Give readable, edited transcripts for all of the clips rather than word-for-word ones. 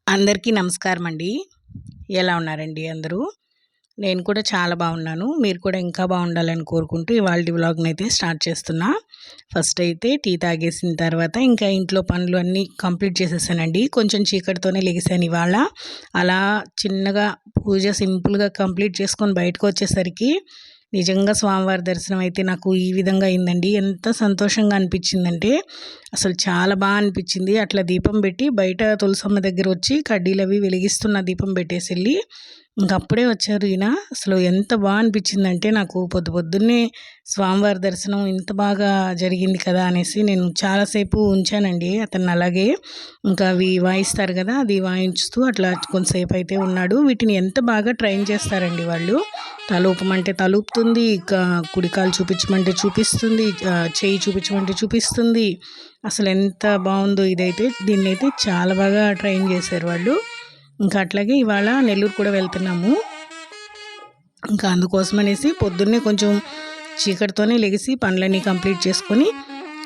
అందరికీ నమస్కారం అండి. ఎలా ఉన్నారండి అందరూ? నేను కూడా చాలా బాగున్నాను. మీరు కూడా ఇంకా బాగుండాలని కోరుకుంటూ ఇవాల్టి వ్లాగ్‌నైతే స్టార్ట్ చేస్తున్నా. ఫస్ట్ అయితే టీ తాగేసిన తర్వాత ఇంకా ఇంట్లో పనులు అన్నీ కంప్లీట్ చేసేసానండి. కొంచెం చీకటితోనే లెగిసాను ఇవాళ. అలా చిన్నగా పూజ సింపుల్‌గా కంప్లీట్ చేసుకొని బయటకొచ్చేసరికి నిజంగా స్వామివారి దర్శనం అయితే నాకు ఈ విధంగా అయిందండి. ఎంత సంతోషంగా అనిపించిందంటే అసలు చాలా అనిపించింది. అట్లా దీపం పెట్టి బయట తులసమ్మ దగ్గర వచ్చి కడ్డీలవి వెలిగిస్తున్న దీపం పెట్టేసెళ్ళి ఇంకప్పుడే వచ్చారు ఈయన. అసలు ఎంత అనిపించిందంటే నాకు పొద్దున్నే స్వామివారి దర్శనం ఇంత బాగా జరిగింది కదా అనేసి నేను చాలాసేపు ఉంచానండి అతన్ని అలాగే. ఇంకా అవి వాయిస్తారు కదా, అది వాయించుతూ అట్లా కొంతసేపు అయితే ఉన్నాడు. వీటిని ఎంత బాగా ట్రైన్ చేస్తారండి వాళ్ళు. తలూపమంటే తలూపుతుంది, కుడికాలు చూపించమంటే చూపిస్తుంది, చెయ్యి చూపించమంటే చూపిస్తుంది. అసలు ఎంత బాగుందో ఇదైతే. దీన్నైతే చాలా బాగా ట్రైన్ చేశారు వాళ్ళు. ఇంకా అట్లాగే ఇవాళ నెల్లూరు కూడా వెళ్తున్నాము. ఇంకా అందుకోసమనేసి పొద్దున్నే కొంచెం చీకటితోనే లెగిసి పనులన్నీ కంప్లీట్ చేసుకొని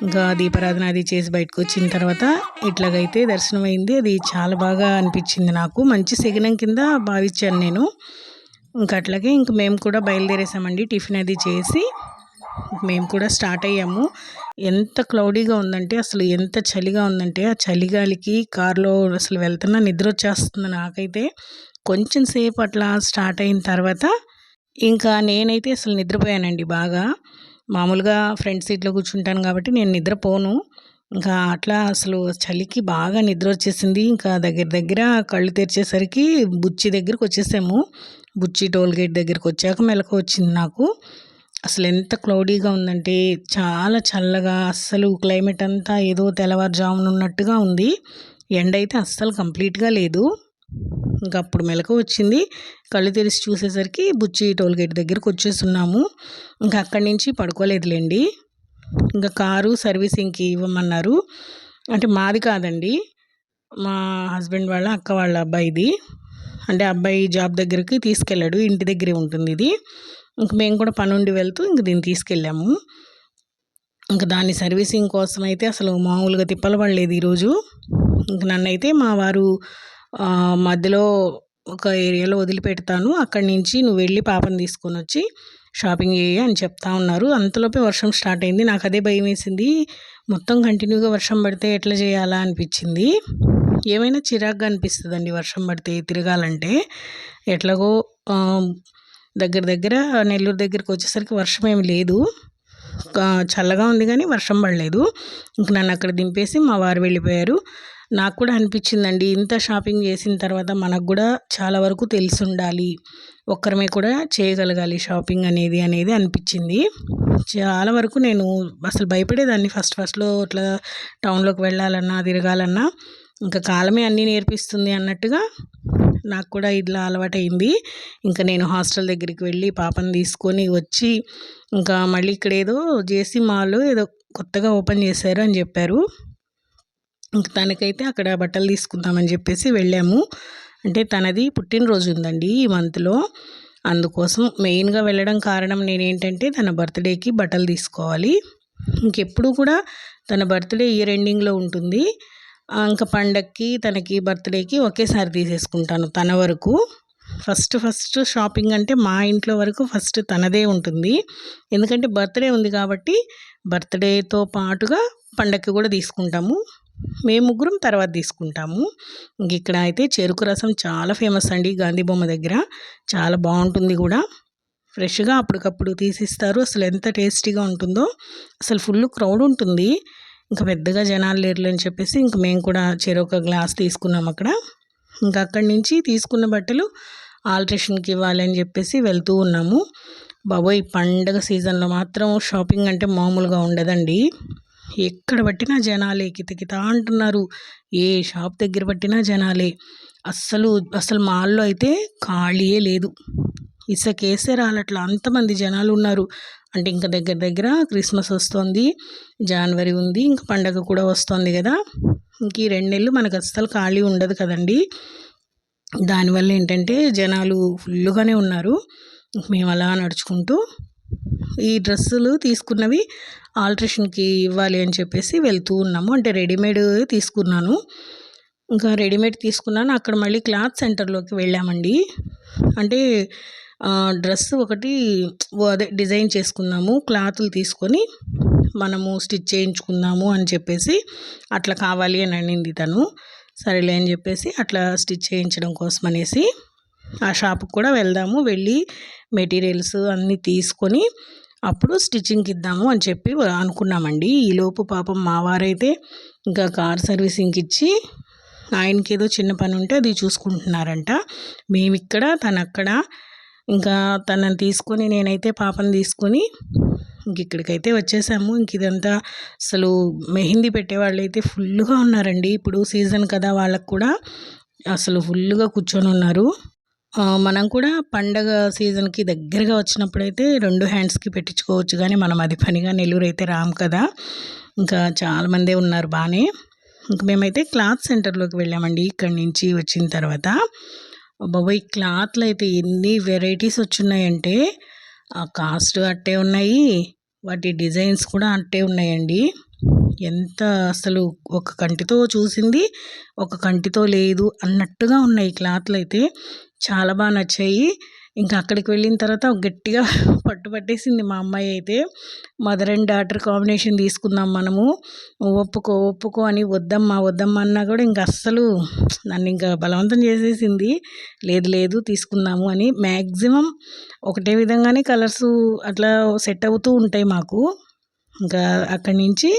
ఇంకా దీపారాధన అది చేసి బయటకు వచ్చిన తర్వాత ఇట్లాగైతే దర్శనం అయింది. అది చాలా బాగా అనిపించింది నాకు. మంచి శకునం కింద భావించాను నేను. ఇంకా అట్లాగే ఇంక మేము కూడా బయలుదేరేసామండి. టిఫిన్ అది చేసి మేము కూడా స్టార్ట్ అయ్యాము. ఎంత క్లౌడీగా ఉందంటే అసలు ఎంత చలిగా ఉందంటే ఆ చలిగాలికి కారులో అసలు వెళ్తున్నా నిద్ర వచ్చేస్తుంది నాకైతే. కొంచెం సేపు అట్లా స్టార్ట్ అయిన తర్వాత ఇంకా నేనైతే అసలు నిద్రపోయానండి బాగా. మామూలుగా ఫ్రంట్ సీట్లో కూర్చుంటాను కాబట్టి నేను నిద్రపోను. ఇంకా అట్లా అసలు చలికి బాగా నిద్ర వచ్చేసింది. ఇంకా దగ్గర కళ్ళు తెరిచేసరికి బుచ్చి దగ్గరికి వచ్చేసాము. బుచ్చి టోల్గేట్ దగ్గరికి వచ్చాక మెలకువ వచ్చింది నాకు. అసలు ఎంత క్లౌడీగా ఉందంటే చాలా చల్లగా, అస్సలు క్లైమేట్ అంతా ఏదో తెల్లవారుజామున ఉన్నట్టుగా ఉంది. ఎండ అయితే అస్సలు కంప్లీట్గా లేదు. ఇంకా అప్పుడు మెలకువ వచ్చింది. కళ్ళు తెరిచి చూసేసరికి బుచ్చి టోల్గేట్ దగ్గరికి వచ్చేస్తున్నాము. ఇంకా అక్కడి నుంచి పడుకోలేదులేండి. ఇంకా కారు సర్వీసింగ్కి ఇవ్వమన్నారు. అంటే మాది కాదండి, మా హస్బెండ్ వాళ్ళ అక్క వాళ్ళ అబ్బాయిది. అంటే అబ్బాయి జాబ్ దగ్గరికి తీసుకెళ్ళాడు, ఇంటి దగ్గరే ఉంటుంది ఇది. ఇంక మేము కూడా పనుండి వెళ్తూ ఇంక దీన్ని తీసుకెళ్ళాము. ఇంక దాన్ని సర్వీసింగ్ కోసం అయితే అసలు మామూలుగా తిప్పలు పడలేదు ఈరోజు. ఇంక నన్నైతే మా వారు మధ్యలో ఒక ఏరియాలో వదిలిపెడతాను, అక్కడి నుంచి నువ్వు వెళ్ళి పాపను తీసుకొని వచ్చి షాపింగ్ చేయి అని చెప్తా ఉన్నారు. అంతలోపే వర్షం స్టార్ట్ అయింది. నాకు అదే భయం వేసింది. మొత్తం కంటిన్యూగా వర్షం పడితే ఎట్లా చేయాలా అనిపించింది. ఏమైనా చిరాగ్గా అనిపిస్తుందండి వర్షం పడితే తిరగాలంటే. ఎట్లాగో దగ్గర నెల్లూరు దగ్గరికి వచ్చేసరికి వర్షం ఏమి లేదు, చల్లగా ఉంది కానీ వర్షం పడలేదు. ఇంక నన్ను అక్కడ దింపేసి మా వారు వెళ్ళిపోయారు. నాకు కూడా అనిపించిందండి, ఇంత షాపింగ్ చేసిన తర్వాత మనకు కూడా చాలా వరకు తెలిసి ఉండాలి, ఒక్కరమే కూడా చేయగలగాలి షాపింగ్ అనేది అనిపించింది. చాలా వరకు నేను అసలు భయపడేదాన్ని ఫస్ట్లో ఇట్లా టౌన్లోకి వెళ్ళాలన్నా తిరగాలన్నా. ఇంకా కాలమే అన్నీ నేర్పిస్తుంది అన్నట్టుగా నాకు కూడా ఇట్లా అలవాటైంది. ఇంకా నేను హాస్టల్ దగ్గరికి వెళ్ళి పాపను తీసుకొని వచ్చి ఇంకా మళ్ళీ ఇక్కడ ఏదో జేసీ మాల్ ఏదో కొత్తగా ఓపెన్ చేశారు అని చెప్పారు. ఇంక తనకైతే అక్కడ బట్టలు తీసుకుందామని చెప్పేసి వెళ్ళాము. అంటే తనది పుట్టినరోజు ఉందండి ఈ మంత్లో. అందుకోసం మెయిన్గా వెళ్ళడం కారణం నేనేంటంటే తన బర్త్డేకి బట్టలు తీసుకోవాలి. ఇంకెప్పుడు కూడా తన బర్త్డే ఇయర్ ఎండింగ్లో ఉంటుంది. ఇంకా పండగకి తనకి బర్త్డేకి ఒకేసారి తీసేసుకుంటాను తన వరకు. ఫస్ట్ షాపింగ్ అంటే మా ఇంట్లో వరకు ఫస్ట్ తనదే ఉంటుంది. ఎందుకంటే బర్త్డే ఉంది కాబట్టి బర్త్డేతో పాటుగా పండగకి కూడా తీసుకుంటాము. మేము ముగ్గురం తర్వాత తీసుకుంటాము. ఇంక ఇక్కడ అయితే చెరుకు రసం చాలా ఫేమస్ అండి గాంధీ బొమ్మ దగ్గర. చాలా బాగుంటుంది కూడా. ఫ్రెష్గా అప్పటికప్పుడు తీసిస్తారు. అసలు ఎంత టేస్టీగా ఉంటుందో. అసలు ఫుల్ క్రౌడ్ ఉంటుంది. ఇంకా పెద్దగా జనాలు లేరులే అని చెప్పేసి ఇంక మేము కూడా చెరొక గ్లాస్ తీసుకున్నాం అక్కడ. ఇంకా అక్కడి నుంచి తీసుకున్న బట్టలు ఆల్ట్రేషన్కి ఇవ్వాలని చెప్పేసి వెళ్తూ ఉన్నాము. బాబోయ్, పండగ సీజన్లో మాత్రం షాపింగ్ అంటే మామూలుగా ఉండదండి. ఎక్కడ పట్టినా జనాలే, కితకితా అంటున్నారు. ఏ షాప్ దగ్గర పట్టినా జనాలే. అసలు మాల్లో అయితే ఖాళీయే లేదు. ఇసుకేసే రాలట్లా, అంతమంది జనాలు ఉన్నారు. అంటే ఇంకా దగ్గర క్రిస్మస్ వస్తుంది, జనవరి ఉంది, ఇంకా పండగ కూడా వస్తుంది కదా. ఇంక ఈ 2 నెలలు మనకు అస్సలు ఖాళీ ఉండదు కదండి. దానివల్ల ఏంటంటే జనాలు ఫుల్గానే ఉన్నారు. మేము అలా నడుచుకుంటూ ఈ డ్రెస్సులు తీసుకున్నవి ఆల్ట్రేషన్కి ఇవ్వాలి అని చెప్పేసి వెళ్తూ ఉన్నాము. అంటే రెడీమేడ్ తీసుకున్నాను. ఇంకా రెడీమేడ్ తీసుకున్నాను. అక్కడ మళ్ళీ క్లాత్ సెంటర్‌లోకి వెళ్ళామండి. అంటే డ్రెస్ ఒకటి అదే డిజైన్ చేసుకుందాము. క్లాతులు తీసుకొని మనము స్టిచ్ చేయించుకుందాము అని చెప్పేసి అట్లా కావాలి అని అనింది తను. సరేలే అని చెప్పేసి అట్లా స్టిచ్ చేయించడం కోసం అనేసి ఆ షాప్‌కి కూడా వెళ్దాము. వెళ్ళి మెటీరియల్స్ అన్నీ తీసుకొని అప్పుడు స్టిచ్చింగ్‌కి ఇద్దాము అని చెప్పి అనుకున్నామండి. ఈలోపు పాపం మా వారైతే ఇంకా కార్ సర్వీసింగ్‌కి ఇచ్చి ఆయనకేదో చిన్న పని ఉంటే అది చూసుకుంటున్నారంట. మేమిక్కడ తనక్కడ. ఇంకా తనని తీసుకొని నేనైతే పాపని తీసుకొని ఇక్కడికైతే వచ్చేసాము. ఇదంతా అసలు మెహందీ పెట్టేవాళ్ళైతే ఫుల్గా ఉన్నారండి. ఇప్పుడు సీజన్ కదా, వాళ్ళకు కూడా అసలు ఫుల్గా కూర్చొని ఉన్నారు. మనం కూడా పండగ సీజన్కి దగ్గరగా వచ్చినప్పుడైతే 2 హ్యాండ్స్కి పెట్టించుకోవచ్చు, కానీ మనం అది పనిగా నెల్లూరు అయితే రాము కదా. ఇంకా చాలామందే ఉన్నారు బాగానే. ఇంక మేమైతే క్లాత్ సెంటర్లోకి వెళ్ళామండి. ఇక్కడి నుంచి వచ్చిన తర్వాత బాబోయ్, క్లాత్లు అయితే ఎన్ని వెరైటీస్ వచ్చున్నాయంటే ఆ కాస్ట్ అట్టే ఉన్నాయి, వాటి డిజైన్స్ కూడా అట్టే ఉన్నాయండి. ఎంత అసలు ఒక కంటితో చూసింది ఒక కంటితో లేదు అన్నట్టుగా ఉన్నాయి క్లాత్లు అయితే. చాలా బాగా నచ్చాయి. ఇంకా అక్కడికి వెళ్ళిన తర్వాత గట్టిగా పట్టేసింది మా అమ్మాయి అయితే. మదర్ అండ్ డాటర్ కాంబినేషన్ తీసుకుందాం మనము, ఒప్పుకో అని వద్దమ్మా అన్నా కూడా ఇంకా అస్సలు నన్ను ఇంకా బలవంతం చేసేసింది. లేదు తీసుకుందాము అని. మ్యాక్సిమం ఒకటే విధంగానే కలర్స్ అట్లా సెట్ అవుతూ ఉంటాయి మాకు. ఇంకా అక్కడి నుంచి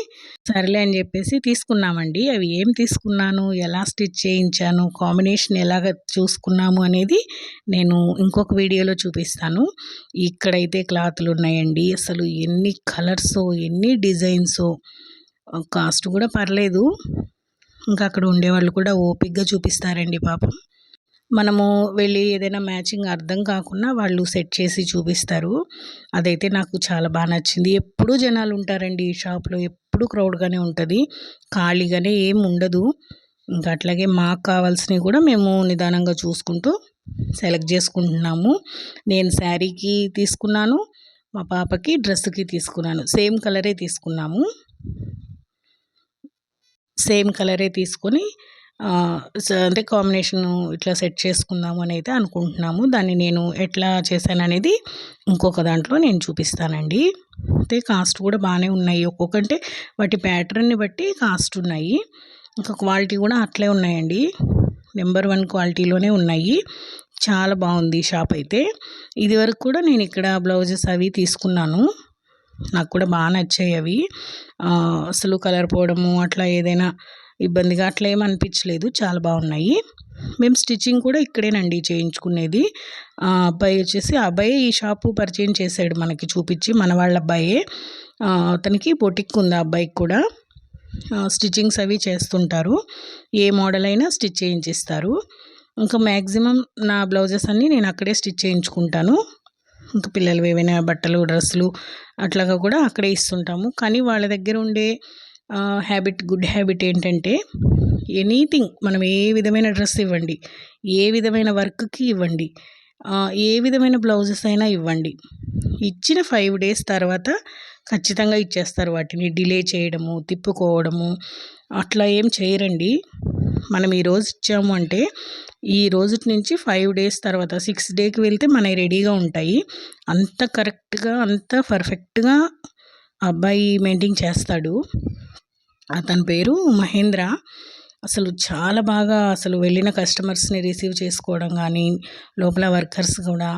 సరేలే అని చెప్పేసి తీసుకున్నామండి. అవి ఏం తీసుకున్నాను, ఎలా స్టిచ్ చేయించాను, కాంబినేషన్ ఎలాగ చూసుకున్నాము అనేది నేను ఇంకొక వీడియోలో చూపిస్తాను. ఇక్కడైతే క్లాతులు ఉన్నాయండి. అసలు ఎన్ని కలర్సో, ఎన్ని డిజైన్సో. కాస్ట్ కూడా పర్లేదు. ఇంకా అక్కడ ఉండేవాళ్ళు కూడా ఓపిక్గా చూపిస్తారండి పాపం. మనము వెళ్ళి ఏదైనా మ్యాచింగ్ అర్థం కాకుండా వాళ్ళు సెట్ చేసి చూపిస్తారు. అదైతే నాకు చాలా బాగా నచ్చింది. ఎప్పుడూ జనాలు ఉంటారండి ఈ షాప్లో, ఎప్పుడు క్రౌడ్గానే ఉంటుంది, ఖాళీగానే ఏం ఉండదు. ఇంకా అట్లాగే మాకు కావాల్సినవి కూడా మేము నిదానంగా చూసుకుంటూ సెలెక్ట్ చేసుకుంటున్నాము. నేను శారీకి తీసుకున్నాను, మా పాపకి డ్రెస్కి తీసుకున్నాను. సేమ్ కలరే తీసుకొని అంటే కాంబినేషను ఇట్లా సెట్ చేసుకుందాము అని అయితే అనుకుంటున్నాము. దాన్ని నేను ఎట్లా చేశాననేది ఇంకొక దాంట్లో నేను చూపిస్తానండి. అయితే కాస్ట్ కూడా బాగానే ఉన్నాయి. ఒక్కొక్కటి వాటి ప్యాటర్న్ని బట్టి కాస్ట్ ఉన్నాయి. ఇంకా క్వాలిటీ కూడా అట్లే ఉన్నాయండి. నెంబర్ 1 క్వాలిటీలోనే ఉన్నాయి. చాలా బాగుంది షాప్ అయితే. ఇదివరకు కూడా నేను ఇక్కడ బ్లౌజెస్ అవి తీసుకున్నాను. నాకు కూడా బాగా నచ్చాయి అవి. అసలు కలర్ పోవడము అట్లా ఏదైనా ఇబ్బందిగా అట్లా ఏం అనిపించలేదు, చాలా బాగున్నాయి. మేము స్టిచ్చింగ్ కూడా ఇక్కడేనండి చేయించుకునేది. అబ్బాయి వచ్చేసి ఈ షాపు పరిచయం చేశాడు మనకి చూపించి, మన వాళ్ళ అబ్బాయే. అతనికి బొటిక్ ఉంది, ఆ అబ్బాయికి కూడా. స్టిచ్చింగ్స్ అవి చేస్తుంటారు. ఏ మోడల్ అయినా స్టిచ్ చేయించిస్తారు. ఇంకా మ్యాక్సిమం నా బ్లౌజెస్ అన్నీ నేను అక్కడే స్టిచ్ చేయించుకుంటాను. ఇంకా పిల్లలు ఏవైనా బట్టలు, డ్రెస్సులు అట్లాగా కూడా అక్కడే ఇస్తుంటాము. కానీ వాళ్ళ దగ్గర ఉండే గుడ్ హ్యాబిట్ ఏంటంటే, ఎనీథింగ్ మనం ఏ విధమైన డ్రెస్ ఇవ్వండి, ఏ విధమైన వర్క్కి ఇవ్వండి, ఏ విధమైన బ్లౌజెస్ అయినా ఇవ్వండి, ఇచ్చిన 5 days తర్వాత ఖచ్చితంగా ఇచ్చేస్తారు. వాటిని డిలే చేయడము, తిప్పుకోవడము అట్లా ఏం చేయరండి. మనం ఈరోజు ఇచ్చాము అంటే ఈ రోజు నుంచి 5 days తర్వాత 6th dayకి వెళ్తే మనవి రెడీగా ఉంటాయి. అంత కరెక్ట్గా, అంత పర్ఫెక్ట్గా అబ్బాయి మెయింటైన్ చేస్తాడు. అతని పేరు మహేంద్ర. అసలు చాలా బాగా వెళ్ళిన కస్టమర్స్ని రిసీవ్ చేసుకోవడం కానీ, లోపల వర్కర్స్ కూడా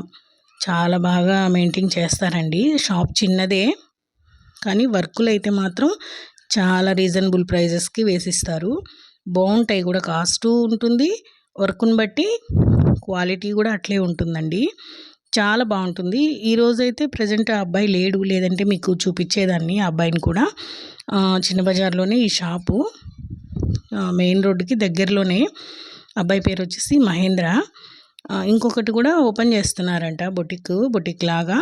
చాలా బాగా మెయింటైన్ చేస్తారండి. షాప్ చిన్నదే, కానీ వర్కులు అయితే మాత్రం చాలా రీజనబుల్ ప్రైజెస్కి వేసిస్తారు. బాగుంటాయి కూడా, కాస్టు ఉంటుంది, వర్క్ని బట్టి క్వాలిటీ కూడా అట్లే ఉంటుందండి. చాలా బాగుంటుంది. ఈరోజైతే ప్రజెంట్ ఆ అబ్బాయి లేడు, లేదంటే మీకు చూపించేదాన్ని ఆ అబ్బాయిని కూడా. చిన్న బజార్లోనే ఈ షాపు, మెయిన్ రోడ్డుకి దగ్గరలోనే. అబ్బాయి పేరు వచ్చేసి మహేంద్ర. ఇంకొకటి కూడా ఓపెన్ చేస్తున్నారంట, బొటిక్ లాగా.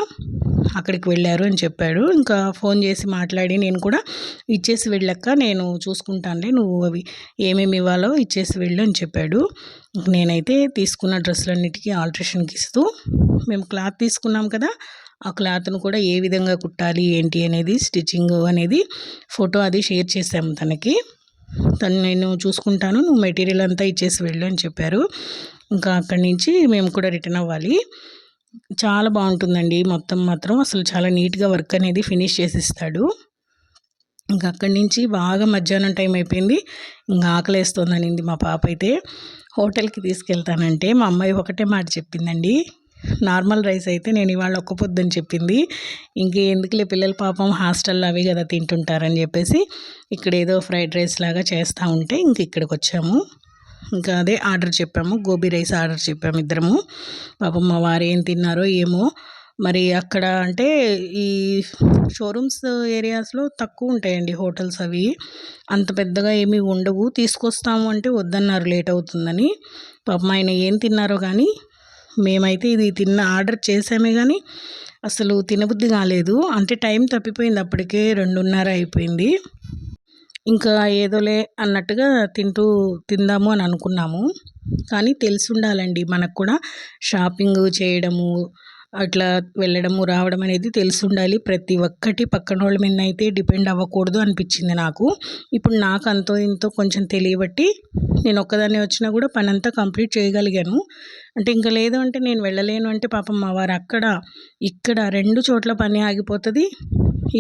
అక్కడికి వెళ్ళారు అని చెప్పాడు. ఇంకా ఫోన్ చేసి మాట్లాడి, నేను కూడా ఇచ్చేసి వెళ్ళాక నేను చూసుకుంటానులే, నువ్వు అవి ఏమేమి ఇవ్వాలో ఇచ్చేసి వెళ్ళు అని చెప్పాడు. నేనైతే తీసుకున్న డ్రెస్సులన్నిటికీ ఆల్ట్రేషన్కి ఇస్తూ, మేము క్లాత్ తీసుకున్నాం కదా, ఆ క్లాత్ను కూడా ఏ విధంగా కుట్టాలి ఏంటి అనేది, స్టిచ్చింగ్ అనేది ఫోటో అది షేర్ చేసాము తనకి. నేను చూసుకుంటాను, నువ్వు మెటీరియల్ అంతా ఇచ్చేసి వెళ్ళు అని చెప్పారు. ఇంకా అక్కడి నుంచి మేము కూడా రిటర్న్ అవ్వాలి. చాలా బాగుంటుందండి మొత్తం మాత్రం, అసలు చాలా నీట్గా వర్క్ అనేది ఫినిష్ చేసిస్తాడు. ఇంకా అక్కడి నుంచి బాగా మధ్యాహ్నం టైం అయిపోయింది. ఇంకా ఆకలేస్తోందనింది మా పాప అయితే. హోటల్కి తీసుకెళ్తానంటే మా అమ్మాయి ఒకటే మాట చెప్పిందండి, నార్మల్ రైస్ అయితే నేను ఇవాళ ఒక్క పొద్దుని చెప్పింది. ఎందుకులే పిల్లల పాపం హాస్టల్లో అవి కదా తింటుంటారని చెప్పేసి ఇక్కడ ఏదో ఫ్రైడ్ రైస్ లాగా చేస్తూ ఉంటే ఇంక ఇక్కడికి వచ్చాము. ఇంకా అదే ఆర్డర్ చెప్పాము, గోబీ రైస్ ఆర్డర్ చెప్పాము ఇద్దరము. పాపం మా వారు ఏం తిన్నారో ఏమో మరి. అక్కడ అంటే ఈ షోరూమ్స్ ఏరియాస్లో తక్కువ ఉంటాయండి హోటల్స్, అవి అంత పెద్దగా ఏమీ ఉండవు. తీసుకొస్తాము అంటే వద్దన్నారు, లేట్ అవుతుందని. పాపం ఆయన ఏం తిన్నారో కానీ మేమైతే ఇది ఆర్డర్ చేసామే కానీ అసలు తినబుద్ధి కాలేదు. అంటే టైం తప్పిపోయింది, అప్పటికే 2:30 అయిపోయింది. ఇంకా ఏదోలే అన్నట్టుగా తిందాము అని అనుకున్నాము. కానీ తెలిసి ఉండాలండి మనకు కూడా, షాపింగ్ చేయడము అట్లా వెళ్ళడము రావడం అనేది తెలిసి ఉండాలి. ప్రతి ఒక్కటి పక్కన వాళ్ళ మీద అయితే డిపెండ్ అవ్వకూడదు అనిపించింది నాకు. ఇప్పుడు నాకు అంతో ఇంతో కొంచెం తెలియబట్టి నేను ఒక్కదాన్ని వచ్చినా కూడా పని అంతా కంప్లీట్ చేయగలిగాను. అంటే ఇంకా లేదు అంటే నేను వెళ్ళలేను అంటే పాపం మా వారు అక్కడ ఇక్కడ 2 చోట్ల పని ఆగిపోతుంది.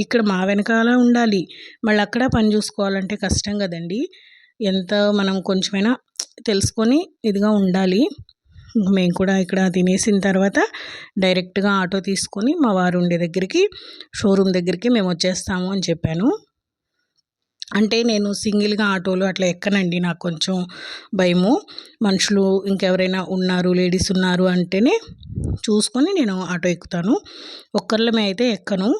ఇక్కడ మా వెనకాల ఉండాలి, మళ్ళీ అక్కడ పని చూసుకోవాలంటే కష్టం కదండి. ఎంత మనం కొంచెమైనా తెలుసుకొని ఇదిగా ఉండాలి. మేము కూడా ఇక్కడ తినేసిన తర్వాత డైరెక్ట్గా ఆటో తీసుకొని మా వారు ఉండే దగ్గరికి, షోరూమ్ దగ్గరికి మేము వచ్చేస్తాము అని చెప్పాను. అంటే నేను సింగిల్గా ఆటోలు అట్లా ఎక్కనండి, నాకు కొంచెం భయము. మనుషులు ఇంకెవరైనా ఉన్నారు, లేడీస్ ఉన్నారు అంటేనే చూసుకొని నేను ఆటో ఎక్కుతాను, ఒక్కర్లమే అయితే ఎక్కను.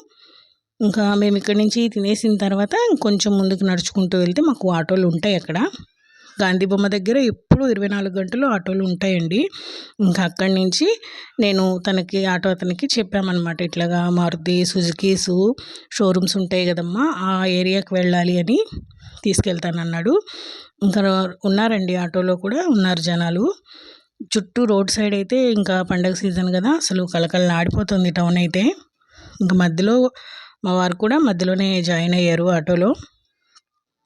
ఇంకా మేము ఇక్కడి నుంచి తినేసిన తర్వాత కొంచెం ముందుకు నడుచుకుంటూ వెళ్తే మాకు ఆటోలు ఉంటాయి. అక్కడ గాంధీ బొమ్మ దగ్గర ఎప్పుడు 24 గంటలు ఆటోలు ఉంటాయండి. ఇంకా అక్కడి నుంచి నేను ఆటో అతనికి చెప్పామన్నమాట, ఇట్లాగా మారుతి సుజుకీసు షోరూమ్స్ ఉంటాయి కదమ్మా, ఆ ఏరియాకి వెళ్ళాలి అని తీసుకెళ్తానన్నాడు. ఇంకా ఉన్నారండి ఆటోలో కూడా ఉన్నారు జనాలు. చుట్టూ రోడ్ సైడ్ అయితే ఇంకా పండగ సీజన్ కదా, అసలు కలకలలాడిపోతుంది టౌన్ అయితే. ఇంకా మధ్యలో మా వారు కూడా మధ్యలోనే జాయిన్ అయ్యారు ఆటోలో.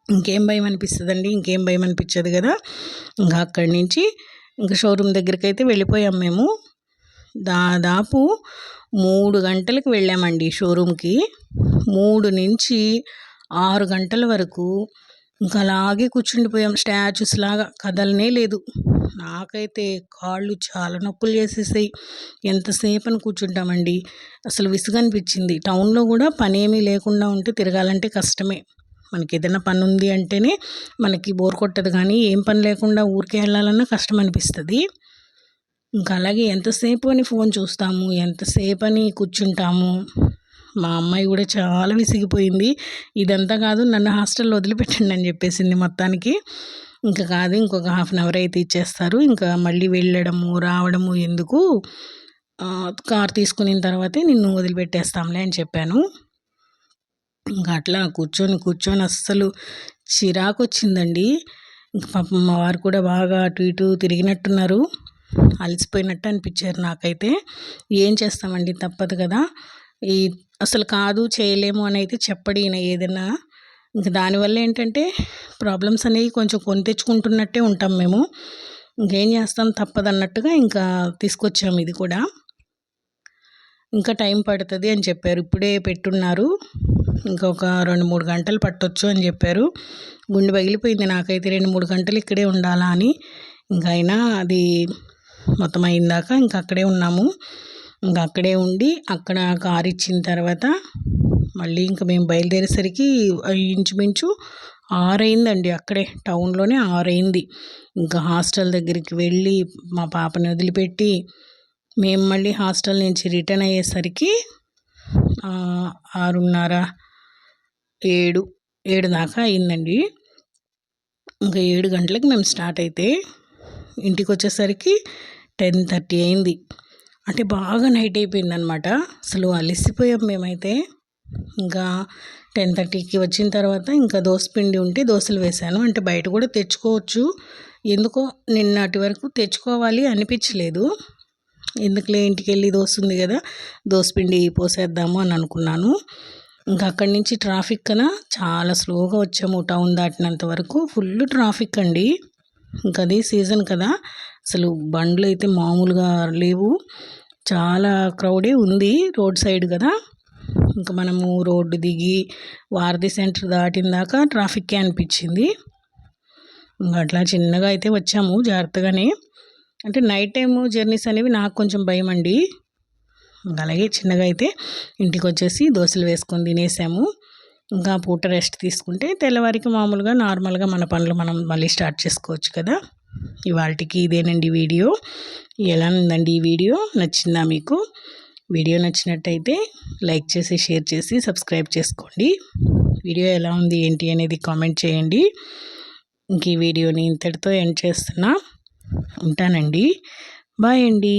ఇంకేం భయం అనిపిస్తుందండి, ఇంకేం భయం అనిపించదు కదా. ఇంకా అక్కడి నుంచి ఇంకా షోరూమ్ దగ్గరికి అయితే వెళ్ళిపోయాం మేము. దాదాపు 3 గంటలకు వెళ్ళామండి షోరూమ్కి. 3 నుంచి 6 గంటల వరకు ఇంకా అలాగే కూర్చుండిపోయాం, స్టాచ్యూస్ లాగా, కదలనే లేదు. నాకైతే కాళ్ళు చాలా నొప్పులు చేసేసాయి. ఎంతసేపు అని కూర్చుంటామండి, అసలు విసుగనిపించింది. టౌన్లో కూడా పని ఏమీ లేకుండా ఉంటే తిరగాలంటే కష్టమే. మనకి ఏదైనా పని ఉంది అంటేనే మనకి బోర్ కొట్టదు, కానీ ఏం పని లేకుండా ఊరికే వెళ్ళాలన్నా కష్టం అనిపిస్తుంది. ఇంకా అలాగే ఎంతసేపు అని ఫోన్ చూస్తాము, ఎంతసేపు అని కూర్చుంటాము. మా అమ్మాయి కూడా చాలా విసిగిపోయింది. ఇదంతా కాదు, నన్ను హాస్టల్లో వదిలిపెట్టండి అని చెప్పేసింది మొత్తానికి. ఇంకా కాదు, ఇంకొక 1/2 అవర్ అయితే ఇచ్చేస్తారు, ఇంకా మళ్ళీ వెళ్ళడము రావడము ఎందుకు, కార్ తీసుకున్న తర్వాతే నిన్ను వదిలిపెట్టేస్తాంలే అని చెప్పాను. ఇంకా అట్లా కూర్చొని అస్సలు చిరాకు వచ్చిందండి. ఇంక పాపం మా వారు కూడా బాగా అటు ఇటు తిరిగినట్టున్నారు, అలసిపోయినట్టు అనిపించారు నాకైతే. ఏం చేస్తామండి, తప్పదు కదా. అసలు కాదు చేయలేము అని అయితే చెప్పడు ఈయన ఏదైనా. ఇంకా దానివల్ల ఏంటంటే ప్రాబ్లమ్స్ అనేవి కొంచెం కొని తెచ్చుకుంటున్నట్టే ఉంటాం మేము. ఇంకేం చేస్తాం, తప్పదన్నట్టుగా ఇంకా తీసుకొచ్చాము ఇది కూడా. ఇంకా టైం పడుతుంది అని చెప్పారు, ఇప్పుడే పెట్టున్నారు, ఇంకొక 2-3 గంటలు పట్టొచ్చు అని చెప్పారు. గుండె పగిలిపోయింది నాకైతే, 2-3 గంటలు ఇక్కడే ఉండాలా అని. ఇంకా అయినా అది మొత్తం అయిందాక ఇంకా అక్కడే ఉన్నాము. ఇంకా అక్కడే ఉండి అక్కడ కారు ఇచ్చిన తర్వాత మళ్ళీ ఇంకా మేము బయలుదేరేసరికి ఇంచుమించు 6 అయిందండి. అక్కడే టౌన్లోనే 6 అయింది. ఇంకా హాస్టల్ దగ్గరికి వెళ్ళి మా పాపని వదిలిపెట్టి మేము మళ్ళీ హాస్టల్ నుంచి రిటర్న్ అయ్యేసరికి 6:30, 7 దాకా అయిందండి. ఇంకా 7 గంటలకు మేము స్టార్ట్ అయితే ఇంటికి వచ్చేసరికి 10:30 అయింది. అంటే బాగా నైట్ అయిపోయింది అనమాట. అసలు అలసిపోయాం మేమైతే. ఇంకా 10:30కి వచ్చిన తర్వాత ఇంకా దోసపిండి ఉంటే దోశలు వేశాను. అంటే బయట కూడా తెచ్చుకోవచ్చు, ఎందుకో నిన్నటి వరకు తెచ్చుకోవాలి అనిపించలేదు. ఎందుకులే ఇంటికి వెళ్ళి దోశ ఉంది కదా, దోసపిండి పోసేద్దాము అని అనుకున్నాను. ఇంకా అక్కడి నుంచి ట్రాఫిక్ కన్నా చాలా స్లోగా వచ్చాము. టౌన్ దాటినంత వరకు ఫుల్ ట్రాఫిక్ అండి. ఇంకా అది సీజన్ కదా, అసలు బండ్లు అయితే మామూలుగా లేవు. చాలా క్రౌడే ఉంది, రోడ్ సైడ్ కదా. ఇంకా మనము రోడ్డు దిగి వారధి సెంటర్ దాటిన దాకా ట్రాఫిక్కే అనిపించింది. ఇంకా అట్లా చిన్నగా అయితే వచ్చాము జాగ్రత్తగానే. అంటే నైట్ టైము జర్నీస్ అనేవి నాకు కొంచెం భయం అండి. అలాగే చిన్నగా అయితే ఇంటికి వచ్చేసి దోశలు వేసుకొని తినేసాము. ఇంకా పూట రెస్ట్ తీసుకుంటే తెల్లవారికి మామూలుగా నార్మల్గా మన పనులు మనం మళ్ళీ స్టార్ట్ చేసుకోవచ్చు కదా. ఇవాళకి ఇదేనండి వీడియో. ఎలా ఉందండి ఈ వీడియో? నచ్చిందా మీకు? వీడియో నచ్చినట్టయితే లైక్ చేసి, షేర్ చేసి, సబ్స్క్రైబ్ చేసుకోండి. వీడియో ఎలా ఉంది ఏంటి అనేది కామెంట్ చేయండి. ఇంక ఈ వీడియోని ఇంతటితో ఎండ్ చేస్తున్నా. ఉంటానండి. బాయ్ అండి.